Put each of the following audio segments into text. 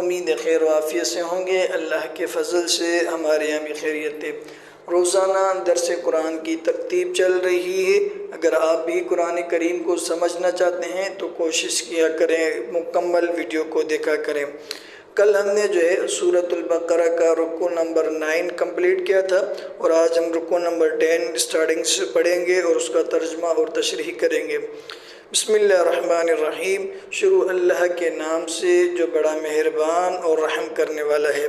امید خیر و عافیت سے ہوں گے۔ اللہ کے فضل سے ہمارے یہاں بھی خیریت ہے۔ روزانہ درس قرآن کی ترتیب چل رہی ہے۔ اگر آپ بھی قرآن کریم کو سمجھنا چاہتے ہیں تو کوشش کیا کریں، مکمل ویڈیو کو دیکھا کریں۔ کل ہم نے سورۃ البقرہ کا رکوع نمبر 9 کمپلیٹ کیا تھا، اور آج ہم رکوع نمبر 10 اسٹارٹنگ سے پڑھیں گے اور اس کا ترجمہ اور تشریح کریں گے۔ بسم اللہ الرحمن الرحیم۔ شروع اللہ کے نام سے جو بڑا مہربان اور رحم کرنے والا ہے۔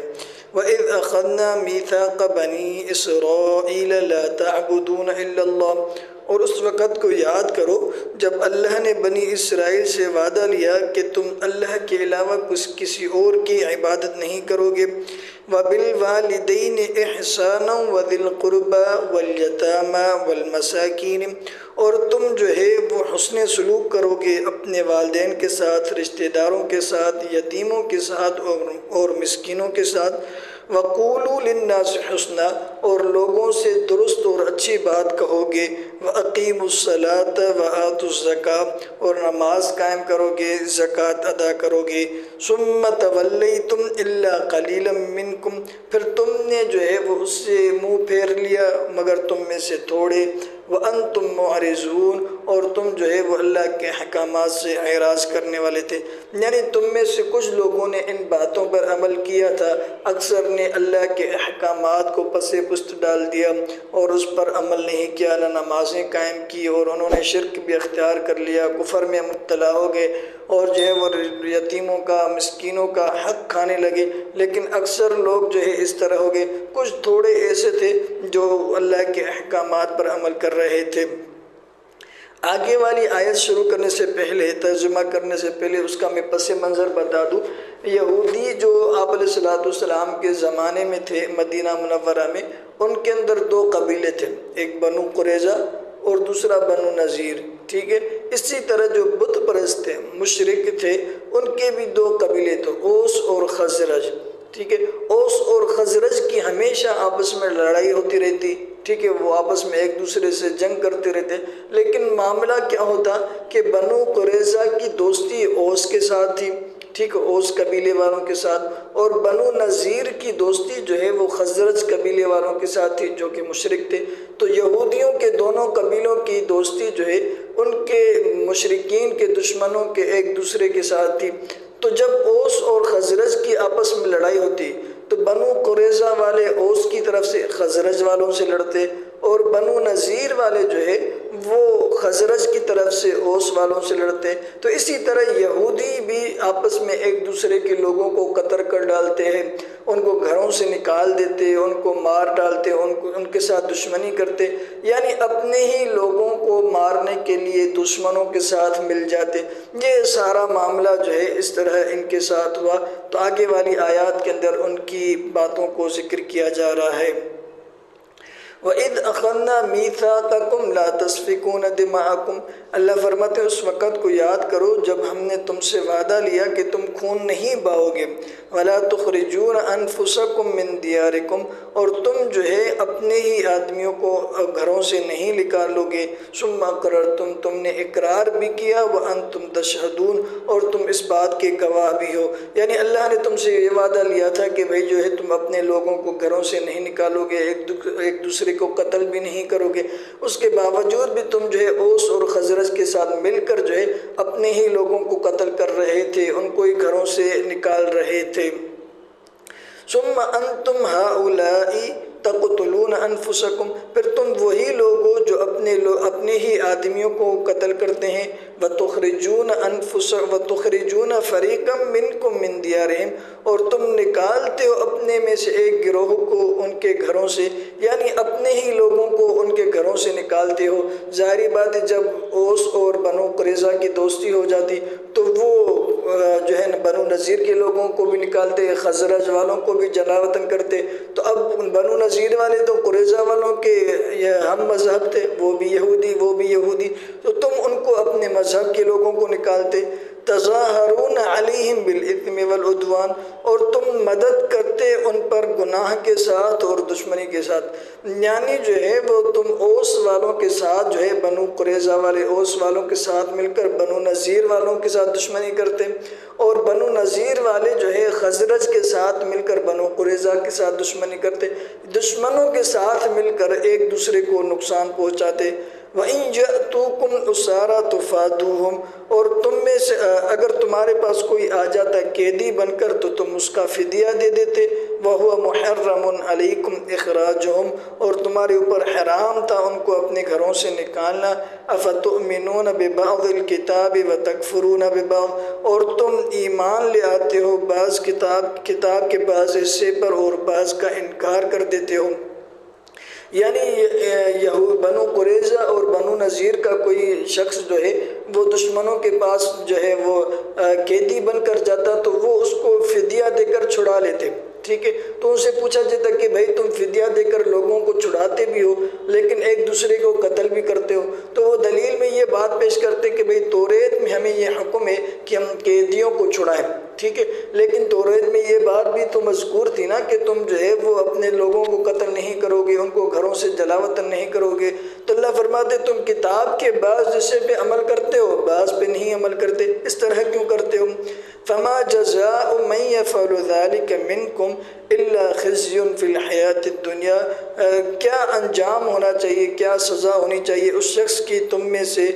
وَإِذْ أَخَذْنَا مِيثَاقَ بَنِي إِسْرَائِيلَ لَا تَعْبُدُونَ إِلَّا اللَّهَ، اور اس وقت کو یاد کرو جب اللہ نے بنی اسرائیل سے وعدہ لیا کہ تم اللہ کے علاوہ کسی اور کی عبادت نہیں کرو گے۔ وَبِالْوَالِدَيْنِ إِحْسَانًا وَذِي الْقُرْبَى وَالْيَتَامَى وَالْمَسَاكِينِ، اور تم وہ حسن سلوک کرو گے اپنے والدین کے ساتھ، رشتہ داروں کے ساتھ، یتیموں کے ساتھ اور مسکینوں کے ساتھ۔ وَقُولُوا لِلنَّاسِ حُسْنًا، اور لوگوں سے درست اور اچھی بات کہو گے۔ وَأَقِيمُوا الصَّلَاةَ وَآتُوا الزَّكَاةَ، اور نماز قائم کرو گے، زکوٰۃ ادا کرو گے۔ ثُمَّ تَوَلَّيْتُمْ إِلَّا قَلِيلًا مِّنكُمْ، پھر تم نے وہ اس سے منہ پھیر لیا مگر تم میں سے تھوڑے۔ وَأَنْتُمْ مُعْرِضُونَ، اور تم وہ اللہ کے احکامات سے اعراض کرنے والے تھے، یعنی تم میں سے کچھ لوگوں نے ان باتوں پر عمل کیا تھا، اکثر نے اللہ کے احکامات کو پس پشت ڈال دیا اور اس پر عمل نہیں کیا، نہ نمازیں قائم کی، اور انہوں نے شرک بھی اختیار کر لیا، کفر میں مبتلا ہو گئے، اور وہ یتیموں کا، مسکینوں کا حق کھانے لگے۔ لیکن اکثر لوگ اس طرح ہو گئے، کچھ تھوڑے ایسے تھے جو اللہ کے احکامات پر عمل کر رہے تھے۔ آگے والی آیت شروع کرنے سے پہلے، ترجمہ کرنے سے پہلے اس کا میں پس منظر بتا دوں۔ یہودی جو آپ علیہ السلام کے زمانے میں تھے مدینہ منورہ میں، ان کے اندر 2 قبیلے تھے، ایک بنو قریظہ اور دوسرا بنو نذیر، ٹھیک ہے۔ اسی طرح جو بت پرست تھے، مشرک تھے، ان کے بھی 2 قبیلے تھے، اوس اور خزرج، ٹھیک ہے۔ اوس اور خزرج کی ہمیشہ آپس میں لڑائی ہوتی رہتی، ٹھیک ہے، وہ آپس میں ایک دوسرے سے جنگ کرتے رہتے۔ لیکن معاملہ کیا ہوتا کہ بنو قریظہ کی دوستی اوس کے ساتھ تھی، ٹھیک ہے، اوس قبیلے والوں کے ساتھ، اور بنو نذیر کی دوستی وہ خزرج قبیلے والوں کے ساتھ تھی جو کہ مشرک تھے۔ تو یہودیوں کے دونوں قبیلوں کی دوستی ان کے مشرکین کے دشمنوں کے ایک دوسرے کے ساتھ تھی۔ تو جب اوس اور خزرج کی آپس میں لڑائی ہوتی تو بنو قریظہ والے اوس کی طرف سے خزرج والوں سے لڑتے، اور بنو نذیر والے وہ خزرج کی طرف سے اوس والوں سے لڑتے۔ تو اسی طرح یہودی بھی آپس میں ایک دوسرے کے لوگوں کو قتل کر ڈالتے ہیں، ان کو گھروں سے نکال دیتے، ان کو مار ڈالتے، ان کے ساتھ دشمنی کرتے، یعنی اپنے ہی لوگوں کو مارنے کے لیے دشمنوں کے ساتھ مل جاتے۔ یہ سارا معاملہ اس طرح ان کے ساتھ ہوا۔ تو آگے والی آیات کے اندر ان کی باتوں کو ذکر کیا جا رہا ہے۔ وَإِذْ أَخَذْنَا مِيثَاقَكُمْ لَا تَسْفِكُونَ دِمَاءَكُمْ، اللہ فرماتے ہیں اس وقت کو یاد کرو جب ہم نے تم سے وعدہ لیا کہ تم خون نہیں بہاؤ گے۔ وَلَا تُخْرِجُونَ أَنفُسَكُمْ مِنْ دِيَارِكُمْ، اور تم اپنے ہی آدمیوں کو گھروں سے نہیں نکالو گے۔ ثُمَّ أَقْرَرْتُمْ، تم نے اقرار بھی کیا، وَأَنْتُمْ تَشْهَدُونَ، اور تم اس بات کے گواہ بھی ہو۔ یعنی اللہ نے تم سے یہ وعدہ لیا تھا کہ بھئی تم اپنے لوگوں کو گھروں سے نہیں نکالو گے، ایک دوسرے کو قتل بھی نہیں کرو گے، اس کے باوجود بھی تم اوس اور خزرج کے ساتھ مل کر اپنے ہی لوگوں کو قتل کر رہے تھے، ان کو ہی گھروں سے نکال رہے تھے۔ ثم انتم هؤلاء تقتلون انفسکم، پھر تم وہی لوگ ہو جو اپنے ہی آدمیوں کو قتل کرتے ہیں۔ وتخرجون فریقا منکم من دیارہم، اور تم نکالتے ہو اپنے میں سے ایک گروہ کو ان کے گھروں سے، یعنی اپنے ہی لوگوں کو ان کے گھروں سے نکالتے ہو۔ ظاہری بات ہے جب اوس اور بنو قریظہ کی دوستی ہو جاتی تو وہ بنو نذیر کے لوگوں کو بھی نکالتے، خزرج والوں کو بھی جلا وطن کرتے۔ تو اب بنو نذیر والے تو قریظہ والوں کے ہم مذہب تھے، وہ بھی یہودی، تو تم ان کو اپنے مذہب کے لوگوں کو نکالتے۔ تظاہرون علیہم بالاثم والعدوان، اور تم مدد کرتے ان پر گناہ کے ساتھ اور دشمنی کے ساتھ، یعنی وہ تم اوس والوں کے ساتھ بنو قریظہ والے اوس والوں کے ساتھ مل کر بنو نذیر والوں کے ساتھ دشمنی کرتے، اور بنو نذیر والے جو ہے خزرج کے ساتھ مل کر بنو قریظہ کے ساتھ دشمنی کرتے، دشمنوں کے ساتھ مل کر ایک دوسرے کو نقصان پہنچاتے۔ وَإِن يَأْتُوكُمْ أُسَارَىٰ تُفَادُوهُمْ، اور تم میں سے اگر تمہارے پاس کوئی آ جاتا قیدی بن کر تو تم اس کا فدیہ دے دیتے۔ وَهُوَ مُحَرَّمٌ عَلَيْكُمْ إِخْرَاجُهُمْ، اور تمہارے اوپر حرام تھا ان کو اپنے گھروں سے نکالنا۔ أَفَتُؤْمِنُونَ بِبَعْضِ الْكِتَابِ وَتَكْفُرُونَ بِبَعْضٍ، اور تم ایمان لے آتے ہو بعض کتاب کے بعض حصے پر اور بعض کا انکار کر دیتے ہو۔ یعنی بنو قریظہ اور بنو نذیر کا کوئی شخص جو ہے وہ دشمنوں کے پاس جو ہے وہ قیدی بن کر جاتا تو وہ اس کو فدیہ دے کر چھڑا لیتے، ٹھیک ہے۔ تو ان سے پوچھا جاتا کہ بھائی تم فدیہ دے کر لوگوں کو چھڑاتے بھی ہو لیکن ایک دوسرے کو قتل بھی کرتے ہو، تو وہ دلیل میں یہ بات پیش کرتے کہ بھئی توریت میں ہمیں یہ حکم ہے کہ ہم قیدیوں کو چھڑائیں، ٹھیک ہے، لیکن توریت میں یہ بات بھی تو مذکور تھی نا کہ تم جو ہے وہ اپنے لوگوں کو قتل نہیں کرو گے، ان کو گھروں سے جلا وطن نہیں کرو گے۔ تو اللہ فرماتے تم کتاب کے بعض حصے پہ عمل کرتے ہو، بعض پہ نہیں عمل کرتے، اس طرح کیوں کرتے ہو؟ فما جزاء من يفعل ذلك منكم الا خزي في الحیات الدنیا، کیا انجام ہونا چاہیے، کیا سزا ہونی چاہیے اس شخص کی تم میں سے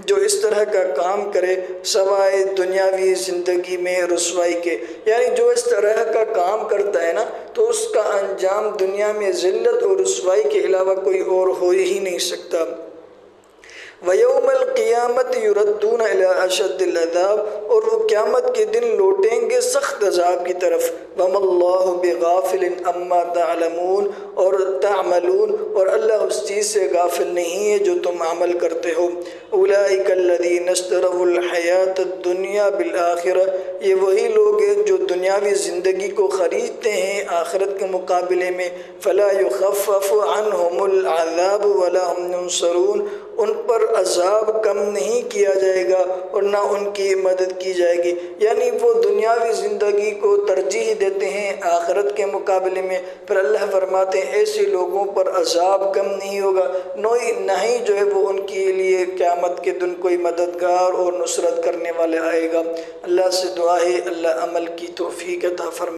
جو اس طرح کا کام کرے سوائے دنیاوی زندگی میں رسوائی کے، یعنی جو اس طرح کا کام کرتا ہے نا تو اس کا انجام دنیا میں ذلت اور رسوائی کے علاوہ کوئی اور ہو ہی نہیں سکتا۔ وَيَوْمَ الْقِيَامَةِ يُرَدُّونَ إِلَىٰ أَشَدِّ الْعَذَابِ، اور وہ قیامت کے دن لوٹیں گے سخت عذاب کی طرف۔ وَمَا اللَّهُ بِغَافِلٍ عَمَّا تَعْلَمُونَ اور تعملون، اور اللہ اس چیز سے غافل نہیں ہے جو تم عمل کرتے ہو۔ أُولَٰئِكَ الَّذِينَ اشْتَرَوُا الْحَيَاةَ الدُّنْيَا بِالْآخِرَةِ، یہ وہی لوگ ہیں جو دنیاوی زندگی کو خریدتے ہیں آخرت کے مقابلے میں۔ فَلَا يُخَفَّفُ عَنْهُمُ الْعَذَابُ وَلَا هُمْ يُنصَرُونَ، ان پر عذاب کم نہیں کیا جائے گا اور نہ ان کی مدد کی جائے گی، یعنی وہ دنیاوی زندگی کو ترجیح دیتے ہیں آخرت کے مقابلے میں۔ پھر اللہ فرماتے ہیں ایسے لوگوں پر عذاب کم نہیں ہوگا، نہ ہی جو ہے وہ ان کے لیے قیامت کے دن کوئی مددگار اور نصرت کرنے والے آئے گا۔ اللہ سے دعا ہے اللہ عمل کی توفیق عطا فرمائے۔